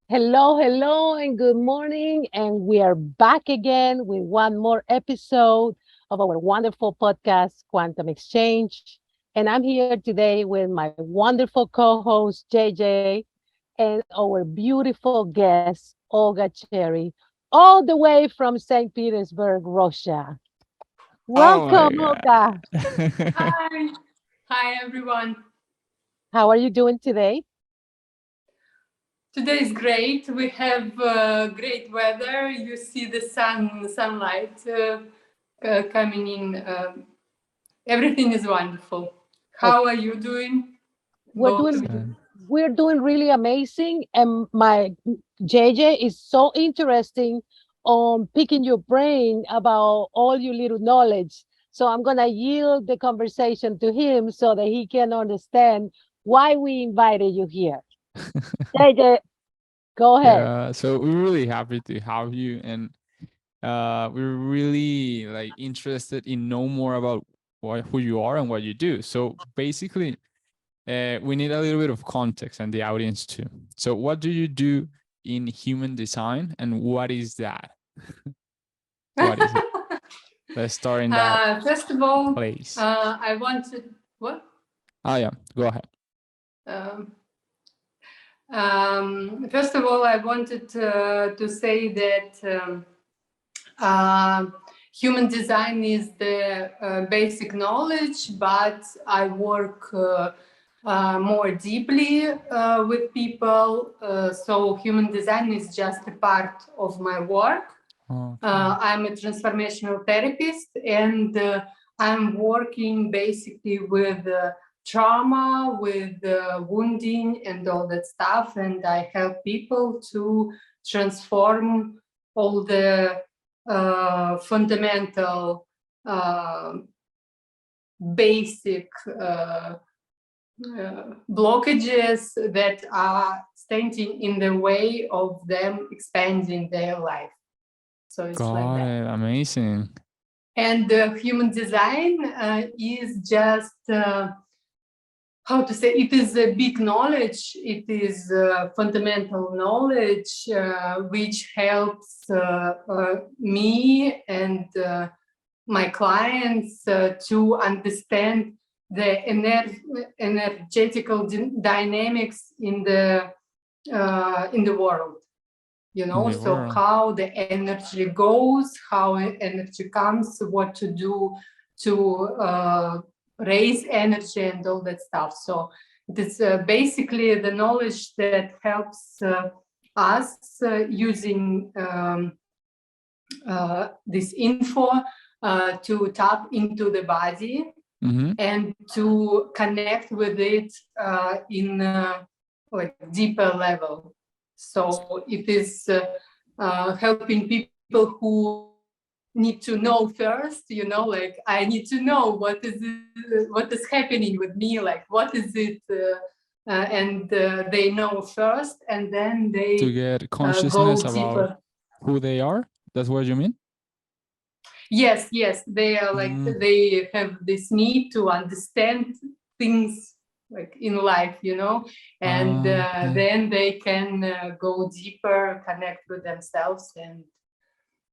Hello, hello, and good morning. And we are back again with one more episode of our wonderful podcast, Quantum Exchange. And I'm here today with my wonderful co host, JJ, and our beautiful guest, Olga Cherry, all the way from St. Petersburg, Russia. Oh my Welcome, Olga. God. Hi. Hi, everyone. How are you doing today? Today is great. We have great weather. You see the sunlight coming in. Everything is wonderful. Oh, How are you doing, we're both of doing you? Excellent. we're doing really amazing, and my JJ is so interesting on picking your brain about all your little knowledge. So I'm gonna yield the conversation to him so that he can understand why we invited you here. JJ, go ahead. Yeah, so we're really happy to have you, and we're really like interested in know more about who you are and what you do. So basically, we need a little bit of context and the audience too. So what do you do in human design, and what is that? What is it? Let's start in that First of all, place. I wanted what? Yeah, go ahead. Um, First of all, I wanted to say that human design is the basic knowledge, but I work more deeply with people. So human design is just a part of my work. Okay. I'm a transformational therapist, and I'm working basically with trauma, with wounding, and all that stuff. And I help people to transform all the fundamental, basic blockages that are standing in the way of them expanding their life. So it's like Got that. it. Amazing. And human design is just how to say, it is a big knowledge. It is fundamental knowledge which helps me and my clients to understand the energetical dynamics in the world. In the So world. how the energy goes, how energy comes, what to do to raise energy and all that stuff. So it is basically the knowledge that helps us using this info to tap into the body Mm-hmm. and to connect with it in like deeper level. So it is helping people who need to know first, like I need to know what is happening with me, like what is it, and they know first, and then To they get go consciousness about deeper. who they are. That's what you mean? Yes, they are like Mm, they have this need to understand things like in life, and okay. then they can go deeper, connect with themselves, and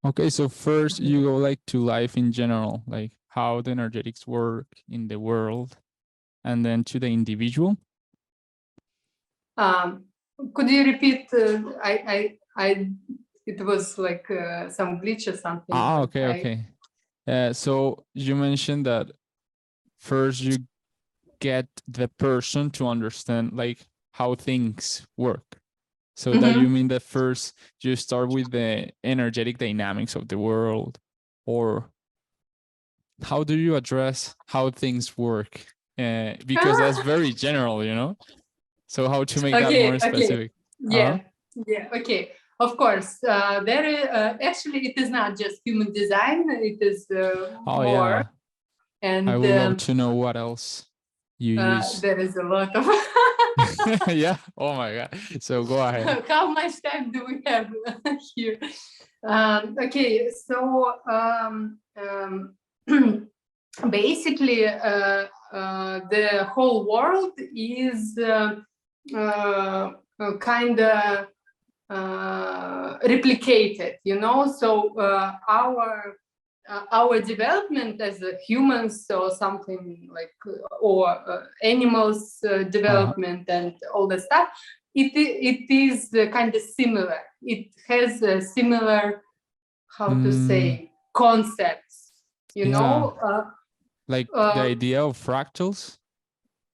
Okay, so first you go like to life in general, like how the energetics work in the world, and then to the individual. um, could you repeat? I it was like some glitch or something, Ah, but okay, okay. So you mentioned that first you get the person to understand like how things work. So that you Mhm. mean that first you start with the energetic dynamics of the world, or how do you address how things work? Because that's very general, you know? So how to make that more Okay, specific? Uh-huh. yeah, okay. Of course, there is actually it is not just human design; it is Oh more, yeah. I and would love to know what else you use. there is a lot of. Yeah. Oh my god. So go ahead. How much time do we have here? Okay, so basically, the whole world is kind of replicated, so our development as humans or something like, or animals development and all the stuff, it is kind of similar. It has a similar, how to say, concepts, like the idea of fractals.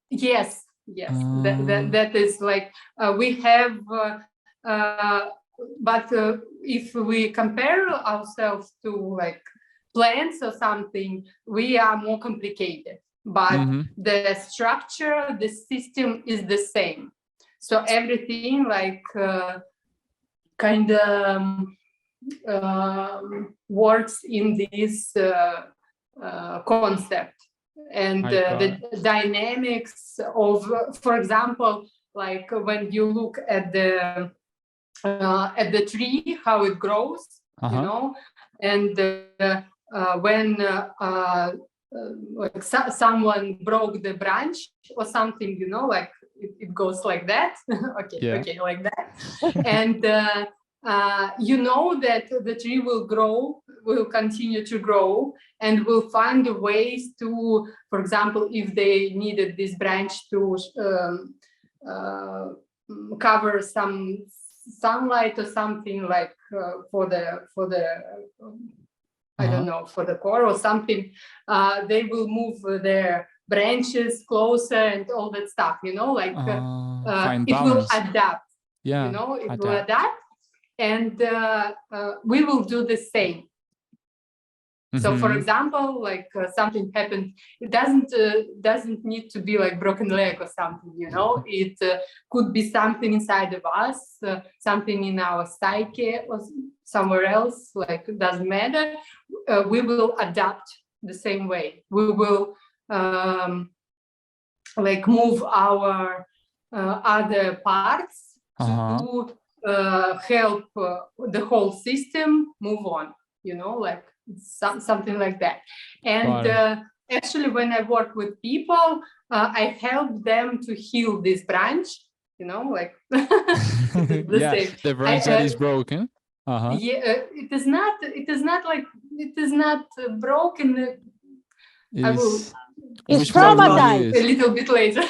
Yes, that is like we have, but if we compare ourselves to like plants or something, we are more complicated. But the structure, the system is the same. So everything like kind of works in this concept. And the dynamics of, for example, like when you look at the tree, how it grows, and when like someone broke the branch or something, like it goes like that. Okay, like that. And that the tree will continue to grow, and will find ways to, for example, if they needed this branch to cover some sunlight or something, like for the I don't know, for the core or something, they will move their branches closer and all that stuff, like it will adapt. It will adapt, and we will do the same. So, for example, like something happened, it doesn't need to be like broken leg or something, It could be something inside of us, something in our psyche or somewhere else, like it doesn't matter. We will adapt the same way. We will like move our other parts to help the whole system move on, like something like that. And actually, when I work with people, I help them to heal this branch, like the branch that is broken. It is not broken. It's traumatized. A little bit later.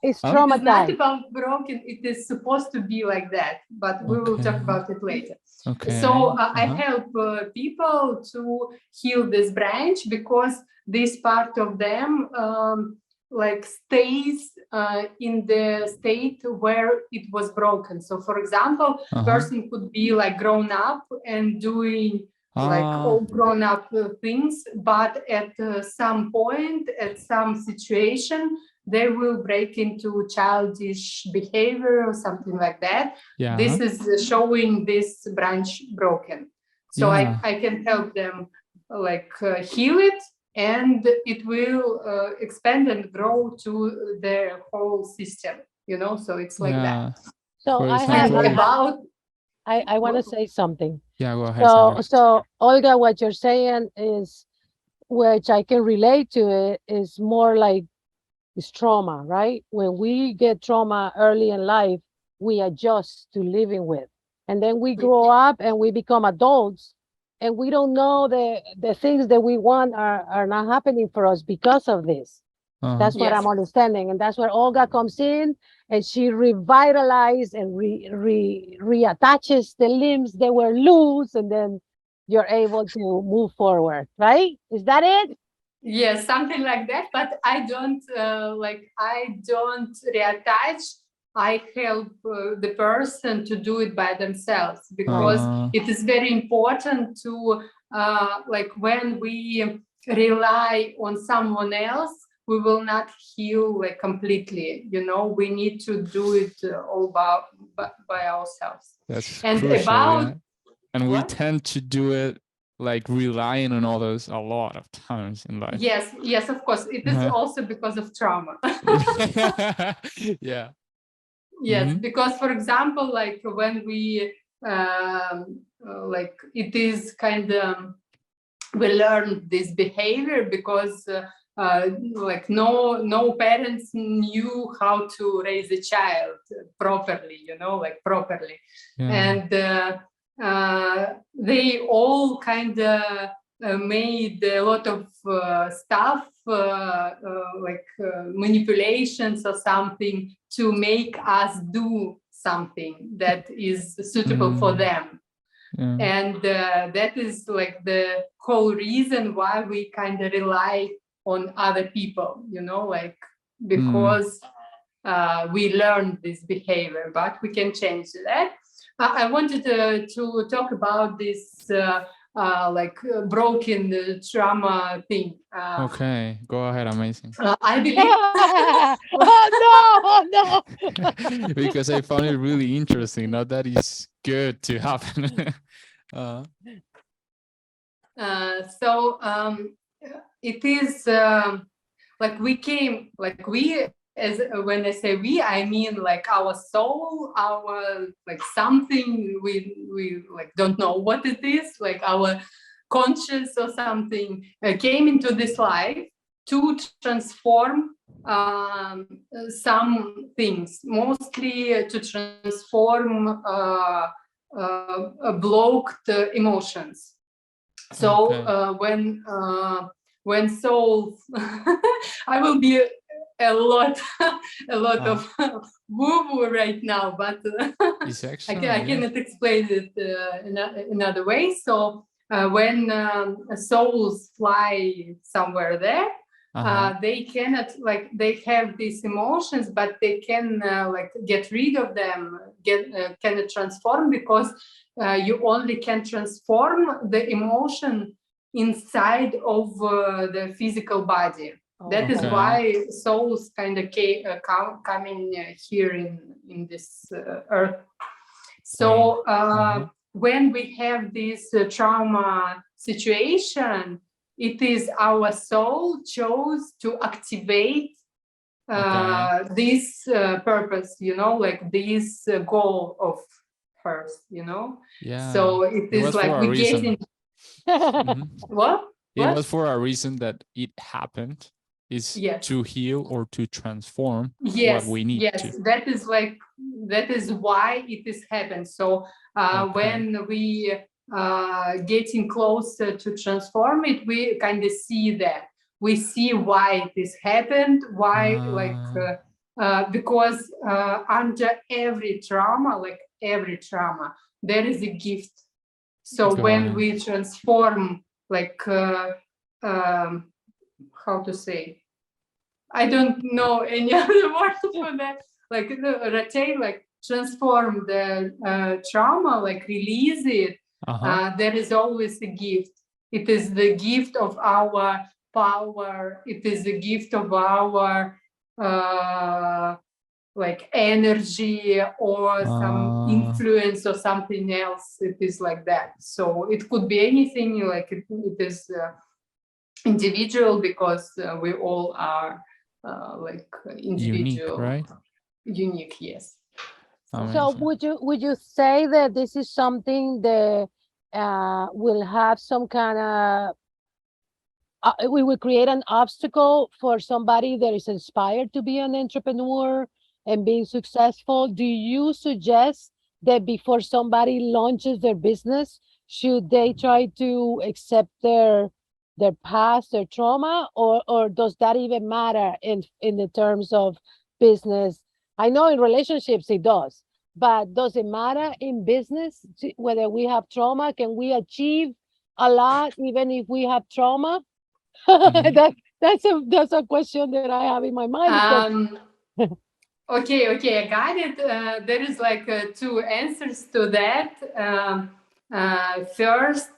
It's traumatized. It's not about broken. It is supposed to be like that, but we will talk about it later. So I help people to heal this branch, because this part of them like stays in the state where it was broken. So, for example, person could be like grown up and doing like all grown up things, but at some point, at some situation, they will break into childish behavior or something like that. This is showing this branch broken. So I can help them like heal it, and it will expand and grow to their whole system, so it's like that. So I want to say something. Yeah, go ahead. So Olga, what you're saying is, which I can relate to it, is more like it's trauma, right? When we get trauma early in life, we adjust to living with. And then we grow up and we become adults, and we don't know the things that we want are not happening for us because of this. That's what I'm understanding. And that's where Olga comes in, and she revitalizes and reattaches the limbs that were loose, and then you're able to move forward, right? Is that it? Yes, something like that. But I don't reattach. I help the person to do it by themselves, because it is very important to like when we rely on someone else, we will not heal like completely. We need to do it all by ourselves. That's and crucial, about and we tend to do it like relying on others a lot of times in life. Yes, of course. It is also because of trauma. Yes, because, for example, like when we like it is kind of we learn this behavior because like no parents knew how to raise a child properly, like properly. And they all kind of made a lot of stuff, like manipulations or something, to make us do something that is suitable for them. And that is like the whole reason why we kind of rely on other people, like, because we learned this behavior, but we can change that. I wanted to talk about this like broken trauma thing. Okay, go ahead. Amazing. I believe. Oh no! Because I found it really interesting. Now that is good to happen. So it is like we, as when I say we, I mean like our soul, our like something we like don't know what it is, like our conscious or something came into this life to transform some things, mostly to transform blocked emotions. So when souls, I will be a lot of woo-woo right now, but I cannot explain it in another way. So when souls fly somewhere there, they cannot, like, they have these emotions, but they can like get rid of them, cannot transform, because you only can transform the emotion inside of the physical body. That is why souls kind of coming here in this earth. So when we have this trauma situation, it is our soul chose to activate this purpose, like this goal of hers, So it is like we get in. What? It was for a reason that it happened. Is to heal or to transform what we need to. That is like, that is why it is happened. So when we getting closer to transform it, we kind of see that. We see why it is happened, why because under every trauma, there is a gift. So when we transform, like how to say, I don't know any other word for that, like rotate, like transform the trauma, like release it, there is always a gift. It is the gift of our power, it is the gift of our like energy or some influence or something else. It is like that. So it could be anything, like it is individual, because we all are like individual, unique, right? Unique, yes. So would you say that this is something that will have some kind of we will create an obstacle for somebody that is inspired to be an entrepreneur and being successful? Do you suggest that before somebody launches their business, should they try to accept their past, their trauma, or does that even matter in the terms of business? I know in relationships it does, but does it matter in business whether we have trauma? Can we achieve a lot even if we have trauma? That's a question that I have in my mind. Okay, I got it. There is like two answers to that. First,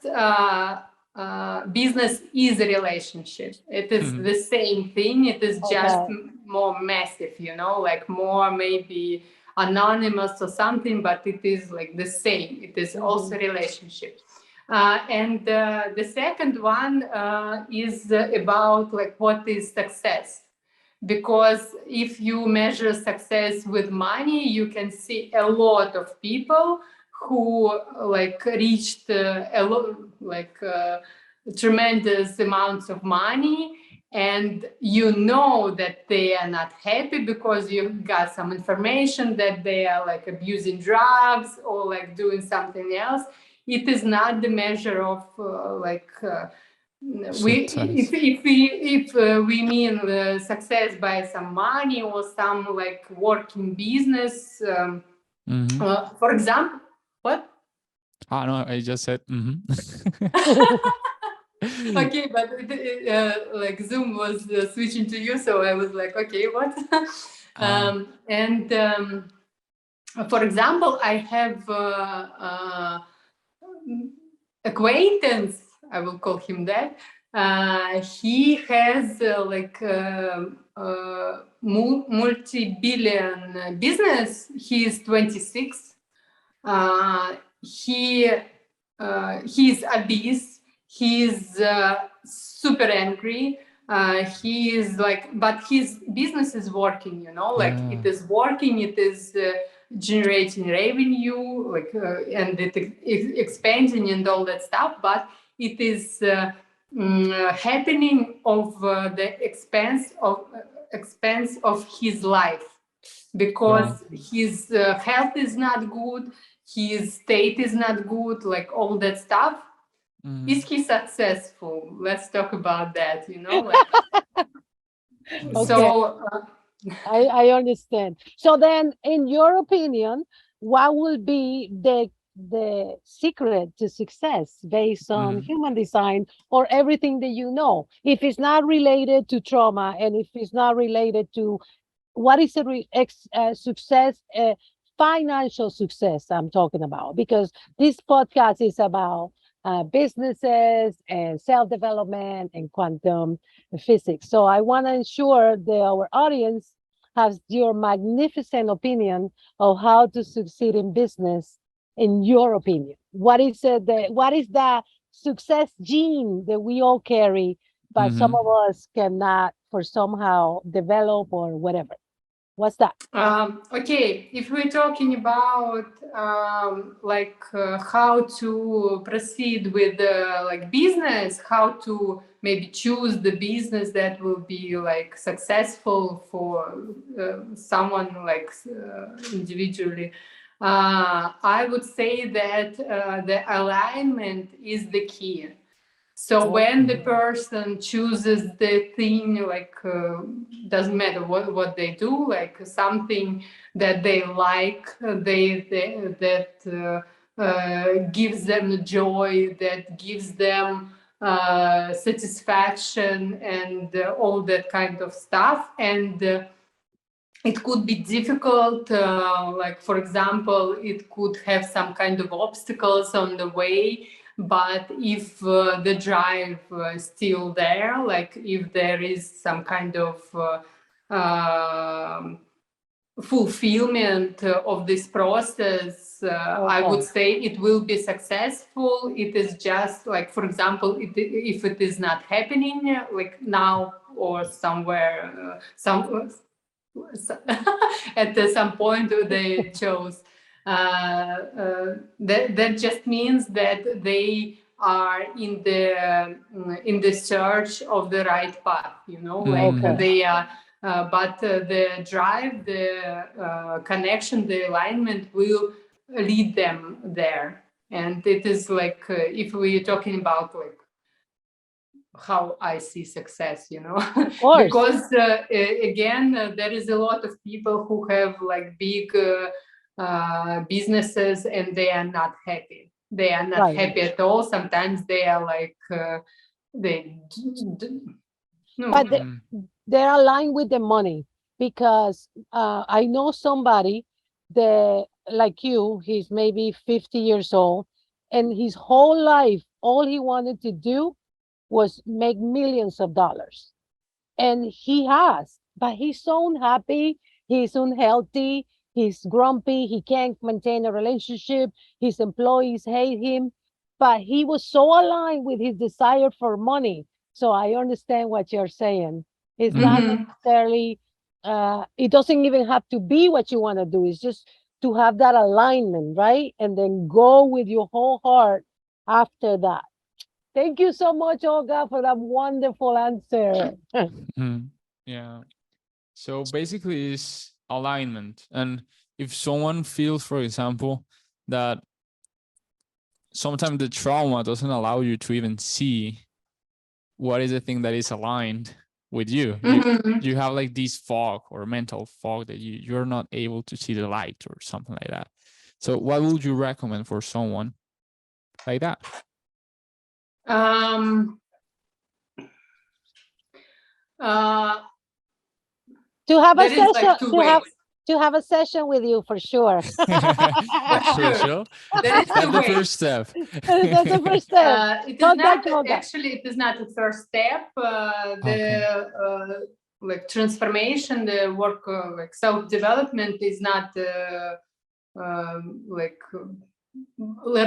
business is a relationship. It is the same thing. It is just more massive, like more maybe anonymous or something, but it is like the same. It is also relationship. And the second one is about like what is success. Because if you measure success with money, you can see a lot of people who like reached a lot, like tremendous amounts of money, and you know that they are not happy because you got some information that they are like abusing drugs or like doing something else, it is not the measure of we Success. if we mean success by some money or some like working business. Mm-hmm. For example, what? Ah, no, I just said. Mm-hmm. Okay, but like Zoom was switching to you, so I was like, okay, what? Ah, And for example, I have acquaintance, I will call him that. He has multi-billion business. He is 26. He's obese. He's super angry. He is like, but his business is working, like yeah. it is working, it is generating revenue, like and it expanding and all that stuff, but it is happening of the expense of his life, Wow. because his health is not good, his state is not good, like all that stuff. Mm-hmm. Is he successful? Let's talk about that, like Mm-hmm. Okay, so I understand. So then, in your opinion, what will be the secret to success based on Mm-hmm. human design or everything that you know? If it's not related to trauma and if it's not related to what is a success, financial success I'm talking about, because this podcast is about businesses and self-development and quantum physics. So I want to ensure that our audience has your magnificent opinion of how to succeed in business. In your opinion, what is the success gene that we all carry, but some Mm-hmm. of us cannot for somehow develop or whatever? What's that? okay, if we're talking about how to proceed with like business, how to maybe choose the business that will be like successful for someone like individually, I would say that the alignment is the key. So when the Okay. person chooses the thing, like doesn't matter what they do, like something that they like, they that gives them joy, that gives them satisfaction, and all that kind of stuff. And it could be difficult, like for example, it could have some kind of obstacles on the way, but if the drive is still there, like if there is some kind of fulfillment of this process, I would Okay. say it will be successful. It is just like, for example, if it is not happening like now or somewhere, at some point they chose. That just means that they are in the search of the right path. Like Mm-hmm. Okay. they are. But the drive, the connection, the alignment will lead them there. And it is like if we're talking about like how I see success, Of course. because again, there is a lot of people who have like big businesses and they are not happy. They are not Right. happy at all. Sometimes they are like, they, But no. they're aligned with the money because I know somebody that, like you, he's maybe 50 years old, and his whole life, all he wanted to do was make millions of dollars. And he has, but he's so unhappy, he's unhealthy, he's grumpy, he can't maintain a relationship, his employees hate him, but he was so aligned with his desire for money. So I understand what you're saying. It's not Mm-hmm. Mhm. necessarily, it doesn't even have to be what you want to do, it's just to have that alignment, right? And then go with your whole heart after that. Thank you so much, Olga, for that wonderful answer. Mm, yeah. So basically, it's alignment. And if someone feels, for example, that sometimes the trauma doesn't allow you to even see what is the thing that is aligned with you, Mhm. you have like this fog or mental fog that you're not able to see the light or something like that. So what would you recommend for someone like that? Um, uh, To have a there is session, like two ways. to have a session with you for sure. For That's sure. crucial. There is That's two the ways. first step. That's the first step. It is Contact not Olga. actually. It is not the first step. Okay. Like transformation, the work, like self development, is not like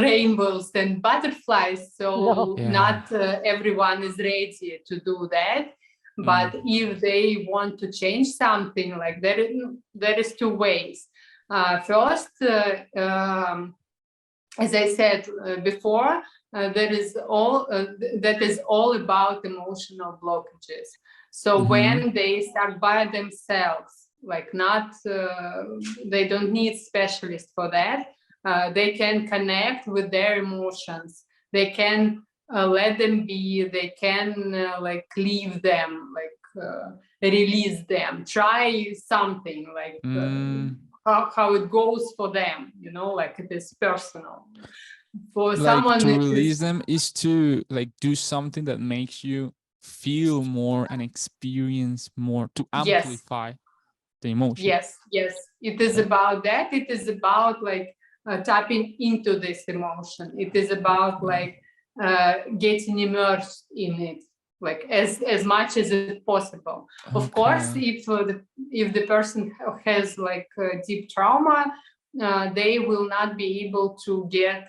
rainbows and butterflies. So No. Yeah. not everyone is ready to do that. But if they want to change something, like there is two ways. First, as I said before, that is all about emotional blockages. So when they start by themselves, like not, they don't need specialists for that. They can connect with their emotions. They can let them be. They can like leave them, like release them. Try something like. How it goes for them, like it is personal. For Like someone, to it release is them is to like do something that makes you feel more and experience more, to yes, amplify the emotion. yes. It is about that. It is about like tapping into this emotion. It is about like getting immersed in it, like as much as it's possible. Of course, Okay. if the person has like deep trauma, they will not be able to get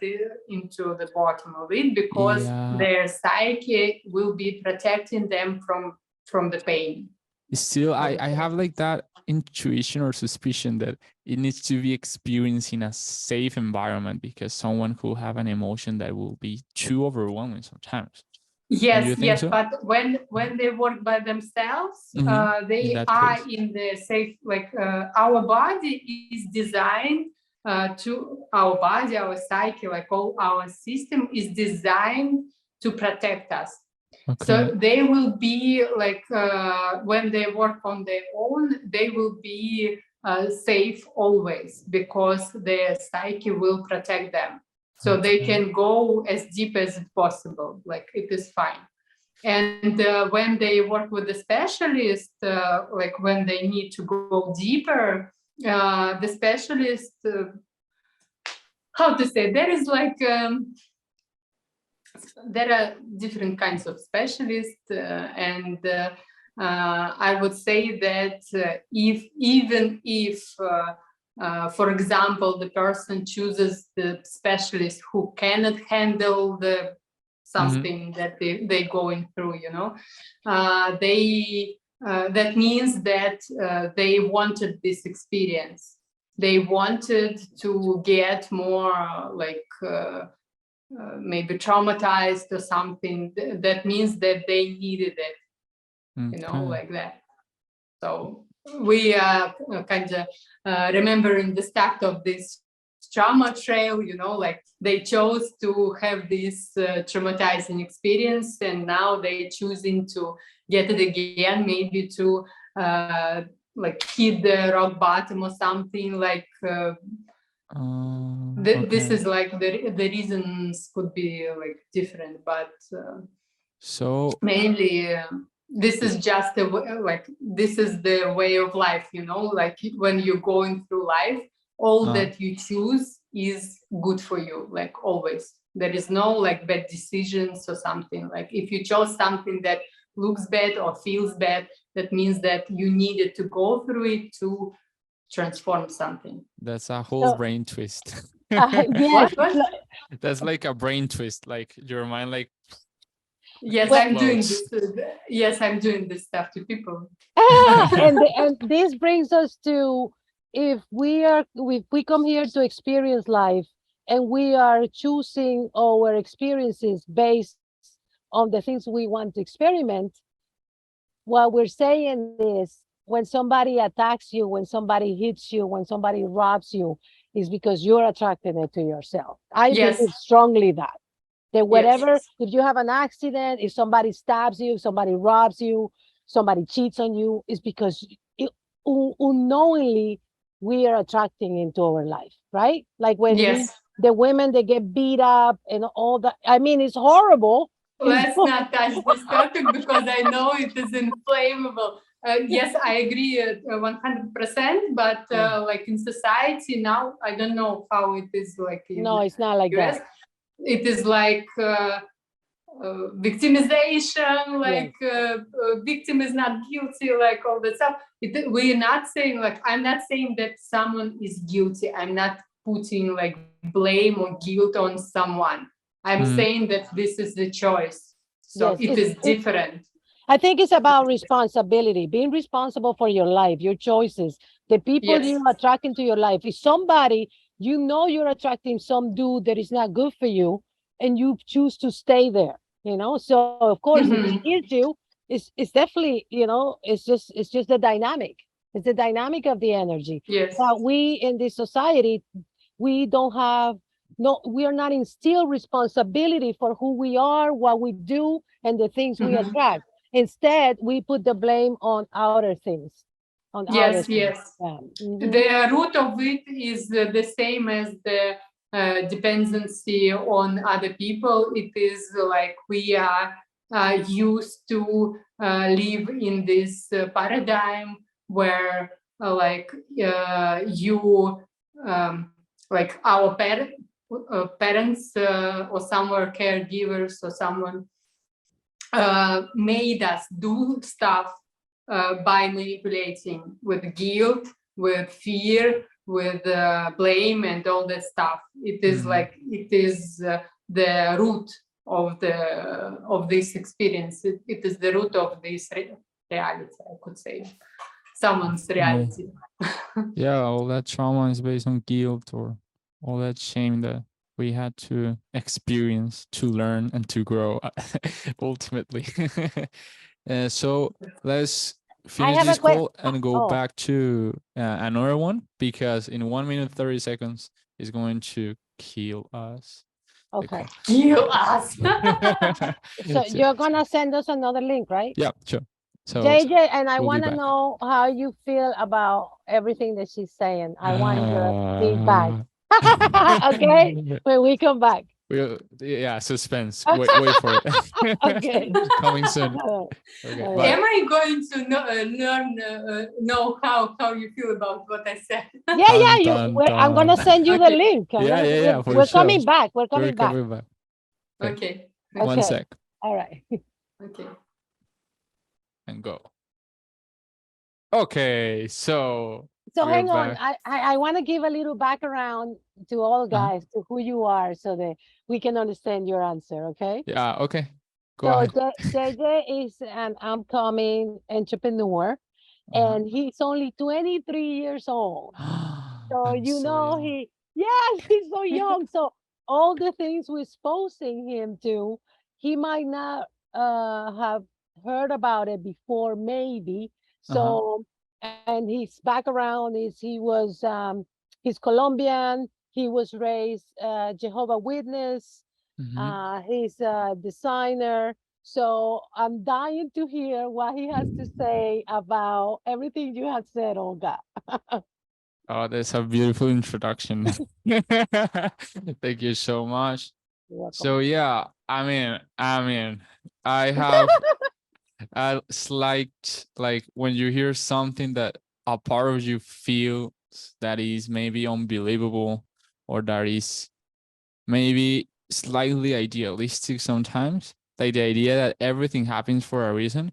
into the bottom of it because Yeah. their psyche will be protecting them from the pain. Still, I I would say. have like that intuition or suspicion that it needs to be experienced in a safe environment, because someone could have an emotion that will be too overwhelming sometimes. Don't you think Yes, so? but when they work by themselves, In they that are case. in the safe. Like our body is designed our psyche, like all our system is designed to protect us. Okay. So they will be like when they work on their own, they will be safe always because their psyche will protect them. So they Okay. can go as deep as possible, like it is fine. And when they work with the specialist, like when they need to go deeper, the specialist, how to say, there are different kinds of specialists, and I would say that if for example, the person chooses the specialist who cannot handle the something that they're going through, that means that they wanted this experience. They wanted to get more maybe traumatized or something. That means that they needed it, Okay. like that. So we are kind of remembering the start of this trauma trail, like they chose to have this traumatizing experience, and now they choosing to get it again, maybe to like hit the rock bottom or something, like this Okay. is like the reasons could be like different, but So mainly this is just this is the way of life, like when you're going through life, all that you choose is good for you, like always. There is no like bad decisions or something. Like if you chose something that looks bad or feels bad, that means that you needed to go through it to transform something. that's a whole So, brain twist. yes, What? That's like a brain twist, like your mind like Yes, well, I'm doing explodes. this. Yes, I'm doing this stuff to people. and this brings us to, if we come here to experience life and we are choosing our experiences based on the things we want to experiment, what we're saying is when somebody attacks you, when somebody hits you, when somebody robs you, is because you're attracting it to yourself. I believe Yes. strongly that Yes. whatever, if you have an accident, if somebody stabs you, somebody robs you, somebody cheats on you, is because unknowingly we are attracting into our life, right? Like when we, Yes. the women, they get beat up and all that. I mean, it's horrible. It's Let's not touch this topic because I know it is inflammable. Yes, I agree 100%, but like in society now, I don't know how it is like in no, it's not like US. that. It is like victimization, Yes, like victim is not guilty, like all that stuff. We're not saying like, I'm not saying that someone is guilty. I'm not putting like blame or guilt on someone. I'm Mm, saying that this is the choice. So yes. it is different. I think it's about responsibility, being responsible for your life, your choices, the people Yes. you attract into your life. If somebody, you know, you're attracting some dude that is not good for you, and you choose to stay there, you know. So of course, if he Mhm. hears you, it's definitely, you know, it's just the dynamic. It's the dynamic of the energy. Yes. But we in this society, we don't have, no, we are not instill responsibility for who we are, what we do, and the things we Mhm. attract. Instead, we put the blame on outer things, on outer Yes, things. yes. Yeah. Mhm. The root of it is the same as the dependency on other people. It is like we are used to live in this paradigm where you like our parents or somewhere caregivers or someone made us do stuff by manipulating with guilt, with fear, with blame, and all that stuff. It is mm. like it is the root of this experience. It is the root of this reality. I could say someone's Oh, reality. yeah, all that trauma is based on guilt or all that shame that we had to experience to learn and to grow ultimately. So let's I finish have a this question. call and go Oh, back to another one because in 1 minute 30 seconds is going to kill us. The okay. call. Kill us. So So, you're gonna send us another link, right? yeah, sure. So JJ, and I we'll be want to back. know how you feel about everything that she's saying. I want your feedback. Uh, Okay, when we come back. yeah, suspense. Wait for it. Okay. Coming soon. All Okay, right. bye. Am I going to learn, know how you feel about what I said? Yeah, yeah. Dun dun I'm gonna dun. send you the Okay, link. Yeah, yeah, yeah, for We're sure. coming back. We're We're coming back. coming back. Okay, okay, one okay, Okay. sec All right. okay. and go. Okay, so So we're hang on. back. I want to give a little background to all Uh-huh. guys to who you are, so that we can understand your answer. Okay. Yeah, okay. Go So ahead. JJ is an upcoming entrepreneur, Uh-huh. and he's only 23 years old. So I'm you so know young. he, yes, he's so young. So all the things we're exposing him to, he might not have heard about it before, maybe. Uh-huh. So, and his background is he's Colombian. He was raised Jehovah Witness. Mm-hmm. He's a designer. So I'm dying to hear what he has to say about everything you have said, Olga. Oh, that's a beautiful introduction. Thank you so much. You're welcome. So yeah, I have it's like when you hear something that a part of you feels that is maybe unbelievable or that is maybe slightly idealistic sometimes, like the idea that everything happens for a reason.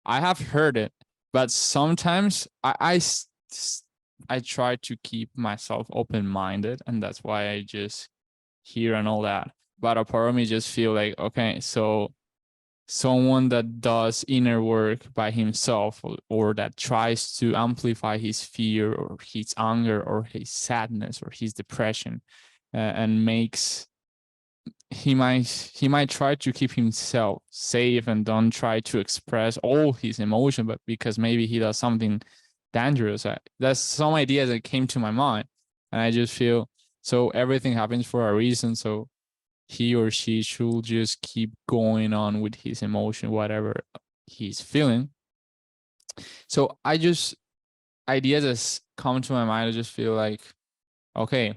I have heard it, but sometimes I try to keep myself open minded, and that's why I just hear and all that. But a part of me just feel like, okay, so someone that does inner work by himself or that tries to amplify his fear or his anger or his sadness or his depression and makes he might try to keep himself safe and don't try to express all his emotion, but because maybe he does something dangerous. That's some ideas that came to my mind, and I just feel so everything happens for a reason. So he or she should just keep going on with his emotion, whatever he's feeling. So I just ideas that come to my mind. I just feel like, okay,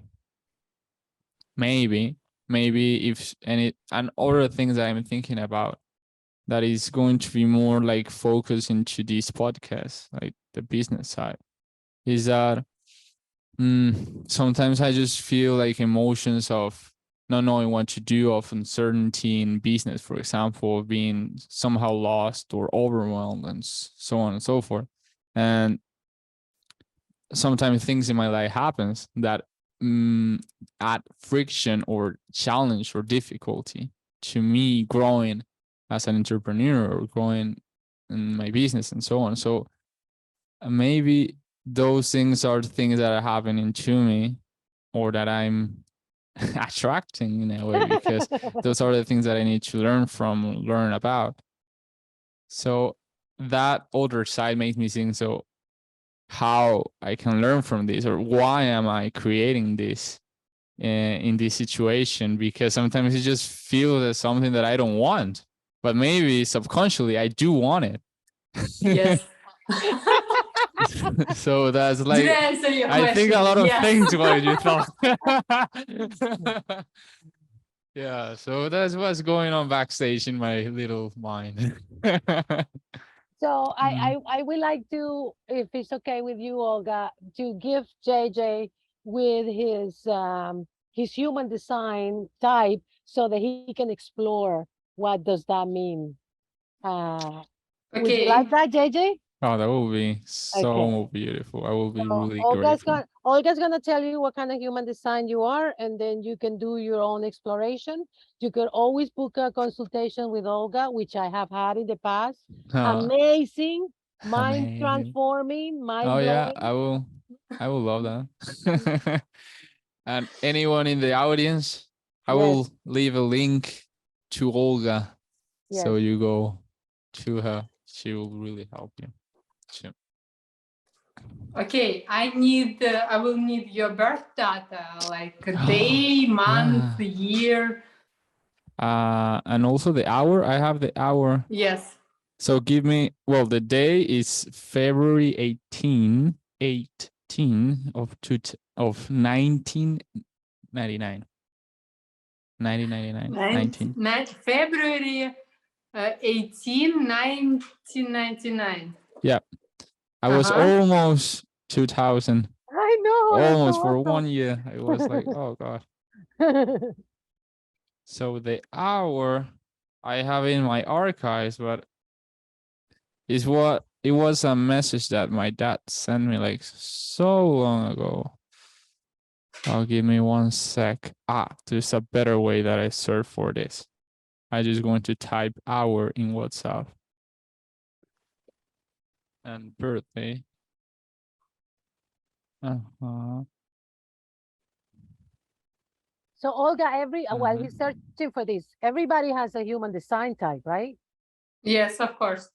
maybe if and other things that I'm thinking about that is going to be more like focused into this podcast, like the business side, is that sometimes I just feel like emotions of not knowing what to do, of uncertainty in business, for example, being somehow lost or overwhelmed, and so on and so forth. And sometimes things in my life happens that add friction or challenge or difficulty to me growing as an entrepreneur or growing in my business and so on. So maybe those things are the things that are happening to me, or that I'm attracting in a way, because those are the things that I need to learn about. So that other side makes me think, so how I can learn from this, or why am I creating this in this situation? Because sometimes it just feels as something that I don't want, but maybe subconsciously I do want it. Yes. So that's Did I like, answer your I think a question? lot of Yes. things what you thought. Yeah, so that's what's going on backstage in my little mind. So Mm. I would like to, if it's okay with you, Olga, to give JJ with his human design type so that he can explore what does that mean. Would you like Okay. that, JJ? Oh, that will be Okay. so beautiful. I will be So really grateful. Olga's gonna tell you what kind of human design you are, and then you can do your own exploration. You could always book a consultation with Olga, which I have had in the past. Oh, Amazing, mind amazing. transforming, mind Oh yeah, blowing. I will love that. And anyone in the audience, I will Yes, leave a link to Olga, so yes. you go to her. She will really help you. Sure. Okay. I will need your birth data, like a day, month, Yeah. year. And also the hour. I have the hour. Yes. So give me, well, the day is February 18 of 1999. 1999. 19. February 18, 1999. Yeah. I was Uh-huh. almost 2000. I know, that's Almost for so 1 year. I was like, oh God. awesome. So the hour I have in my archives, but is what it was a message that my dad sent me like so long ago. Oh, give me 1 sec. There's a better way that I search for this. I just going to type hour in WhatsApp and birthday. Uh-huh. So Olga, while Mhm. he's searching for this, everybody has a human design type, right? Yes, of course.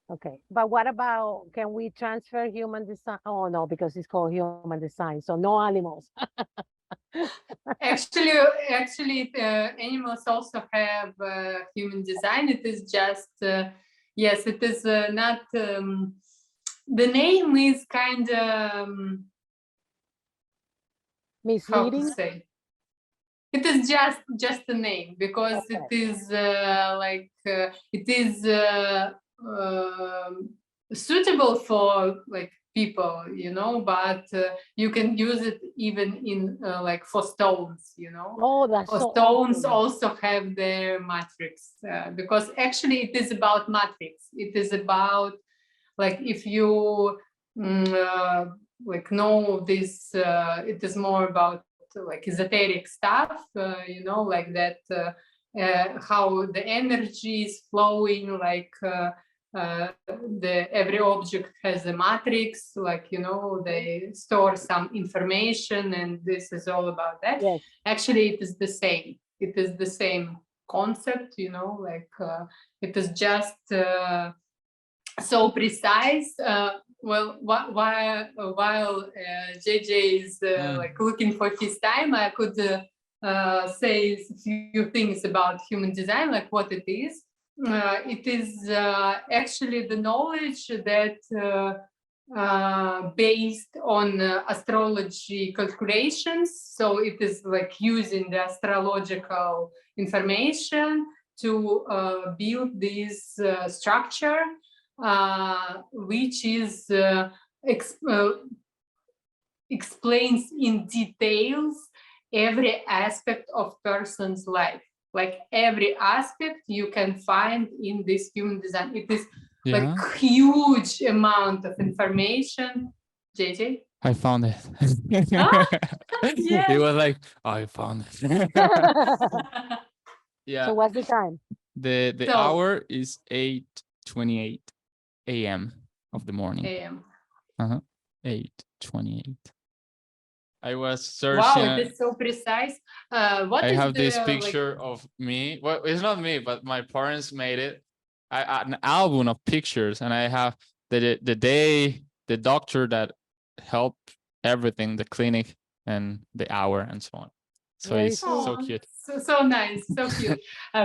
Okay, but what about, can we transfer human design? Oh no, because it's called human design, so no animals. Actually, animals also have human design. It is just yes, it is not. The name is kind of how to Misleading? say. It is just a name because it Okay, is it is suitable for like people, but you can use it even in like for stones, oh, that's or so stones awesome. also have their matrix because actually it is about matrix. It is about like if you like know this, it is more about like esoteric stuff, like that, how the energy is flowing, like the every object has a matrix, like they store some information, and this is all about that. Yes. Actually, it is the same. it is the same concept, like it is just so precise. Well, while JJ is like looking for his time, I could say a few things about human design, like what it is. It is actually the knowledge that based on astrology calculations. So it is like using the astrological information to build this structure, which is explains in details every aspect of person's life. Like every aspect you can find in this human design. It is like huge amount of information. JJ? I found it. Yes. It was like, I found it. Yeah. So what's the time? The hour is 8:28 a.m. of the morning. AM. 8:28. I was searching. Wow, it is so precise. What I is have this the, picture of me. Well, it's not me, but my parents made it. An album of pictures, and I have the day, the doctor that helped everything, the clinic and the hour and so on. So Very it's sweet. so cute. So nice, so cute.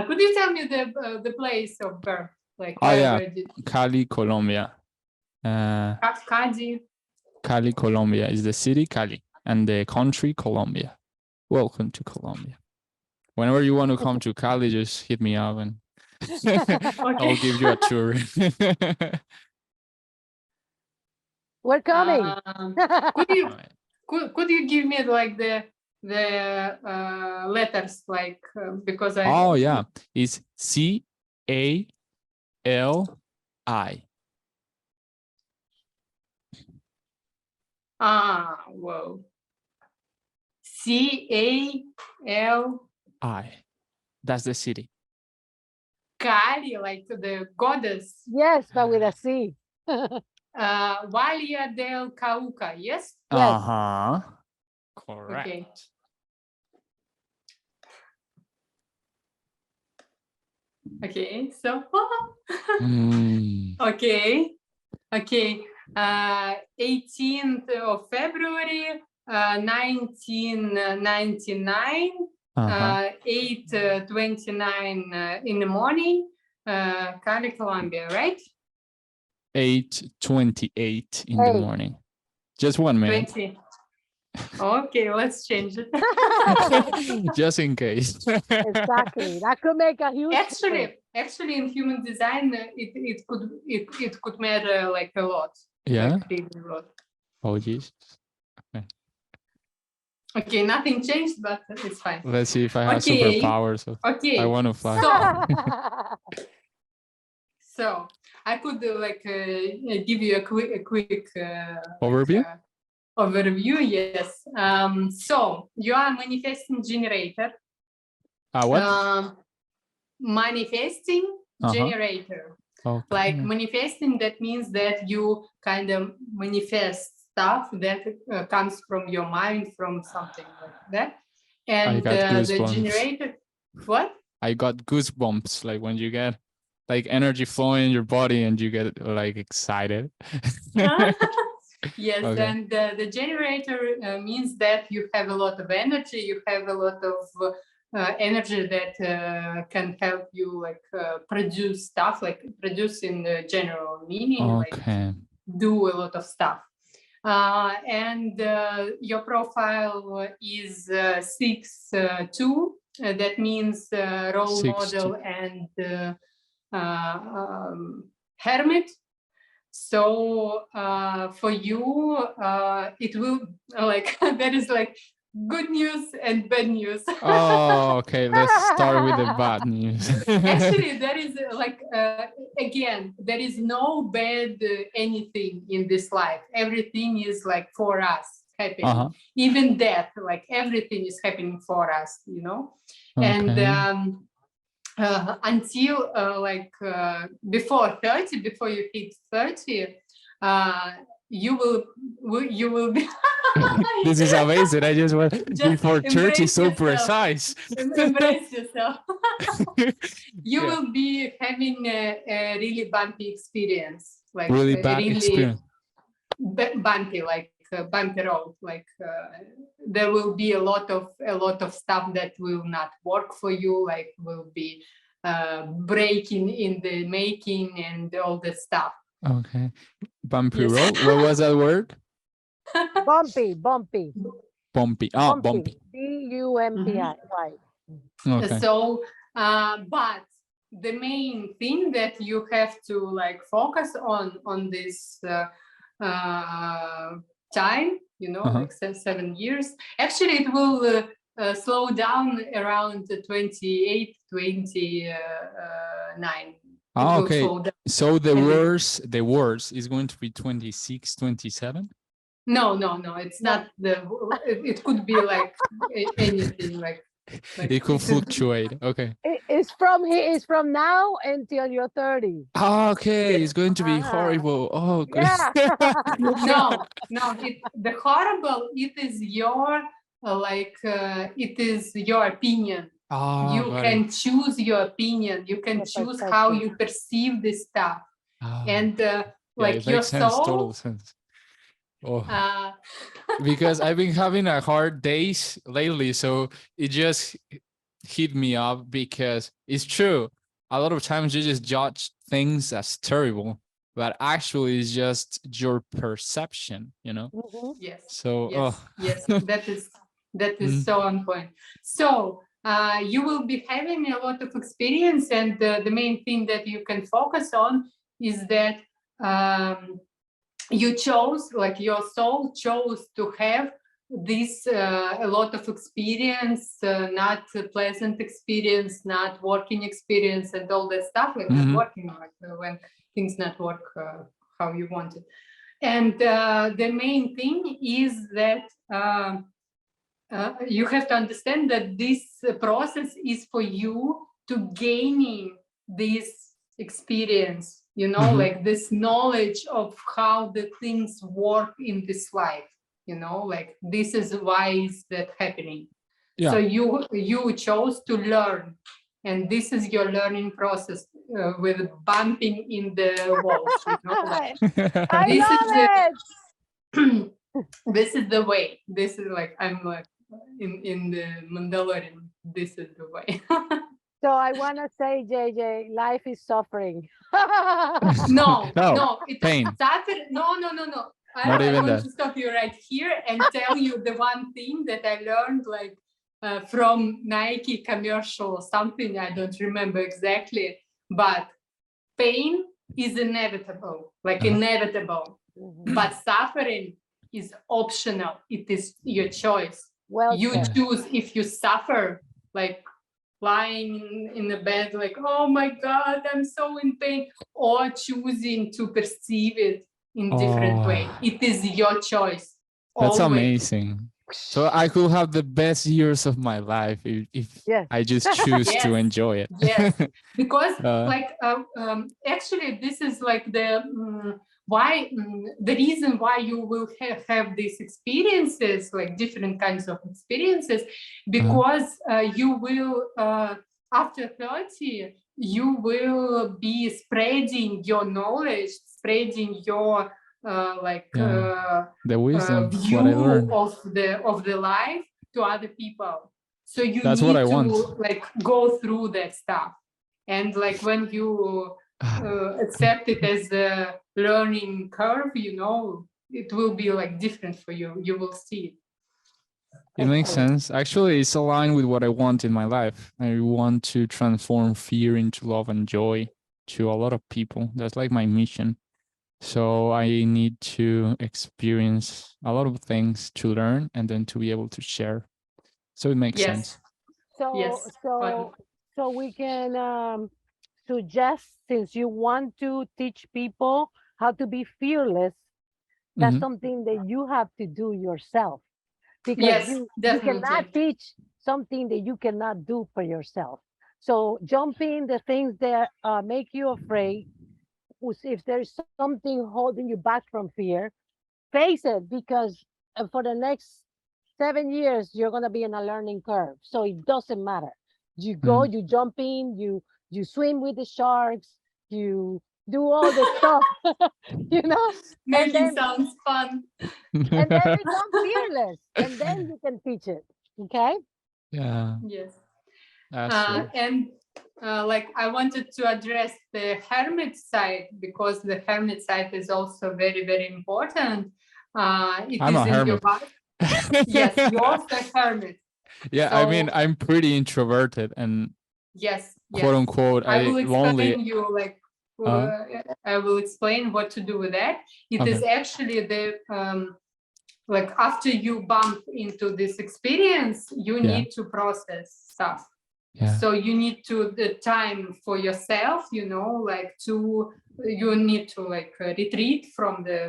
Could you tell me the place of birth? Like Oh yeah, where did Cali, Colombia. Cadi? Cali, Colombia is the city, Cali, and the country, Colombia. Welcome to Colombia. Whenever you want to come to Cali, just hit me up and I'll give you a tour. We're coming. Could you give me like the letters, like because I Oh yeah, it's CALI. Whoa. CAL That's the city. Kali, like the goddess. Yes, but with a C. Valia del Cauca, yes? Yes. Correct. Okay. Okay, so okay. 18th of February 1999, 8:29 in the morning, Cali, Colombia, right? 8:28 in the morning. Just 1 minute. 20. Okay, let's change it. Just in case. Exactly. That could make a huge difference. Actually, in human design, it could matter like a lot. Yeah. Like really a lot. Oh geez. Okay, nothing changed, but it's fine. Let's see if I have superpowers. Okay. I want to fly. So I could give you a quick overview. Overview, yes. So you are manifesting generator. What? Manifesting generator. Okay. Like manifesting, that means that you kind of manifest stuff that comes from your mind, from something like that. And the generator, what? I got goosebumps, like when you get like energy flowing in your body and you get like excited. Yes, okay. And the generator means that you have a lot of energy, you have a lot of energy that can help you like produce stuff, like produce in the general meaning, okay. like do a lot of stuff. And your profile is 6-2. That means role 6-2. model and hermit. So for you, it will like there is like good news and bad news. Oh, okay. Let's start with the bad news. Actually, there is like again, there is no bad anything in this life. Everything is like for us happening. Even death, like everything is happening for us, you know. Okay. And until like before 30, before you hit 30, you will be This is amazing. I just want just before 30, embrace so yourself. precise. Embrace yourself. You Yeah. will be having a really bumpy experience, like Really bad really experience. bumpy, like bumpy road. Like there will be a lot of stuff that will not work for you. Like will be breaking in the making and all that stuff. Okay. Bumpy Yes. road. What was that word? Bumpy, bumpy, Bumpy. Oh, bumpy. bumpy. B-U-M-P-I. Right. Okay. So, but the main thing that you have to like focus on this time, like 7 years. Actually, it will slow down around 28, 29. It will Okay. slow down. So the And worst is going to be 26, 27? no, it's No. not it could be like anything like It could fluctuate. Okay. It's from now until you're 30. Okay. It's going to be horrible. Oh, okay. Yeah. no, the horrible, it is your it is your opinion. Oh, You got can it. choose your opinion. You can Your choose how perspective. you perceive this stuff. Oh, And yeah, like it your makes sense. Total soul, sense. Oh, uh, because I've been having a hard days lately, so it just hit me up because it's true. A lot of times you just judge things as terrible, but actually it's just your perception, Mhm. yes, So, yes, that is Mm. so on point. So you will be having a lot of experience, and the main thing that you can focus on is that you chose, like your soul chose to have this a lot of experience, not a pleasant experience, not working experience, and all that stuff, like not Mhm. working, like when things not work how you want it. And the main thing is that you have to understand that this process is for you to gaining this experience, Mhm. like this knowledge of how the things work in this life, like this is why is that happening. So Yeah. you chose to learn, and this is your learning process with bumping in the walls, like I this is love the it. this is the way. This is like I'm like in the Mandalorian. This is the way. So I want to say, JJ, life is suffering. No, No, it pain. started. No. Not I even want that. to stop you right here and tell you the one thing that I learned, like from Nike commercial or something. I don't remember exactly, but pain is inevitable, like inevitable. Mhm. But suffering is optional. It is your choice. Well You said. choose if you suffer, like lying in the bed, like, oh my God, I'm so in pain, or choosing to perceive it in different way. Oh, It is your choice, that's always. amazing. So I could have the best years of my life if Yes. I just choose to Yes, enjoy it. yes. Because Uh, like actually this is like the why the reason why you will have these experiences, like different kinds of experiences, because you will after 30 you will be spreading your knowledge, spreading your yeah, the wisdom, what I view learned. of the life to other people. So you That's what I need to want. like go through that stuff, and like when you accept it as a learning curve, it will be like different for you. You will see. It makes Excellent. sense. Actually, it's aligned with what I want in my life. I want to transform fear into love and joy to a lot of people. That's like my mission. So I need to experience a lot of things to learn and then to be able to share. So it makes Yes, sense. So, yes, so, so we can suggest, since you want to teach people how to be fearless, that's Mhm. something that you have to do yourself, because yes, you cannot definitely. teach something that you cannot do for yourself. So jumping the things that make you afraid, if there's something holding you back from fear, face it, because for the next 7 years you're going to be in a learning curve, so it doesn't matter. You go, Mm. you jump in, you swim with the sharks, you do all the stuff, you know, and Making then sounds fun. become fearless, and then you can teach it. Okay. Yeah, Yes. that's true. And like I wanted to address the hermit side, because the hermit side is also very, very important. It I'm is a in your hermit. body. Yes, you're also a hermit. Yeah, I mean, So I'm pretty introverted and yes, quote yes. unquote, I I will lonely. explain you like Uh, I will explain what to do with that. It okay. is actually the like after you bump into this experience, you Yeah. need to process stuff. Yeah. So you need to the time for yourself, you know, like to you need to like retreat from the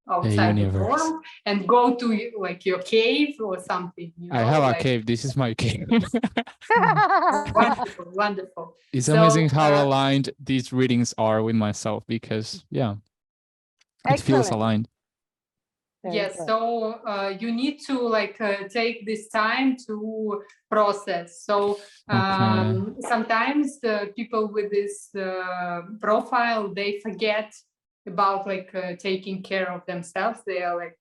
The outside of the universe. world and go to like your cave or something, you I know, have a like cave. This is my cave. wonderful, wonderful. It's amazing So how aligned these readings are with myself because, yeah, it feels Excellent. aligned. Very yes, good. so you need to like take this time to process. So Okay. sometimes the people with this profile, they forget about like taking care of themselves. They are like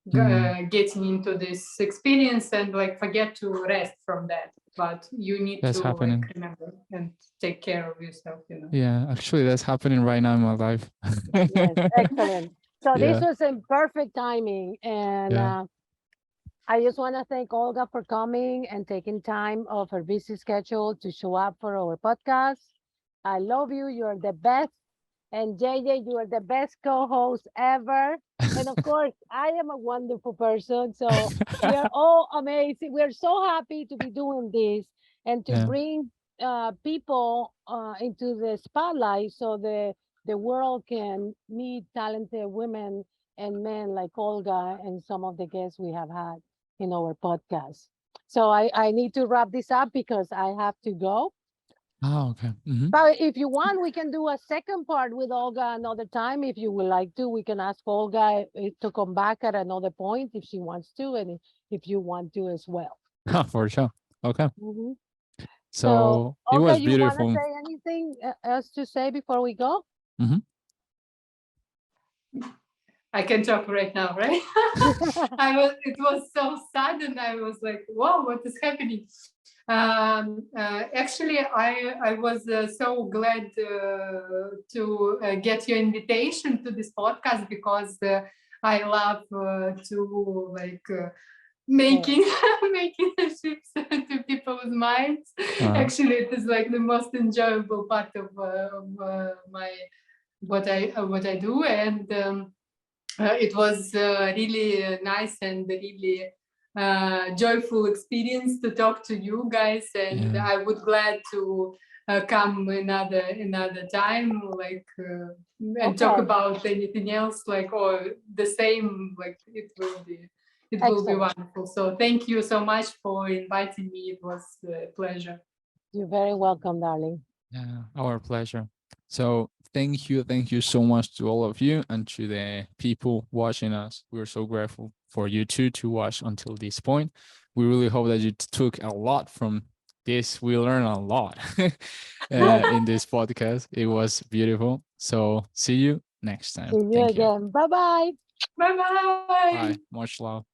Mm, getting into this experience and like forget to rest from that. But you need that's to like happening. remember and take care of yourself, you know. Yeah, actually, that's happening right now in my life. Yes, excellent. So this Yeah. was in perfect timing, and Yeah. I just want to thank Olga for coming and taking time off her busy schedule to show up for our podcast. I love you. You're the best. And JJ, you are the best co-host ever. And of course, I am a wonderful person. So we are all amazing. We are so happy to be doing this and to Yeah. bring people into the spotlight, so the world can meet talented women and men like Olga and some of the guests we have had in our podcast. So I need to wrap this up because I have to go. Oh, okay. Hmm. But if you want, we can do a second part with Olga another time. If you would like to, we can ask Olga to come back at another point if she wants to, and if you want to as well. For sure. Okay. Mhm. So, So it Olga, was you want to beautiful. say anything else to say before we go? Hmm. I can talk right now, right? It was so sudden. I was like, whoa, what is happening? Actually, I was so glad to get your invitation to this podcast, because I love to like Yeah, making making the shifts to people's minds. Actually, it is like the most enjoyable part of my what I do, and it was really nice and really joyful experience to talk to you guys, and Yeah. I would glad to come another time, like and talk okay, about anything else, like or the same, like it will be excellent. wonderful. So thank you so much for inviting me. It was a pleasure. You're very welcome, darling. Yeah, our pleasure. So thank you so much to all of you and to the people watching us. We're so grateful for you too to watch until this point. We really hope that you took a lot from this. We learned a lot Yes, in this podcast. It was beautiful. So see you next time. see you Thank you. again. Bye bye. Bye bye. Bye. Much love.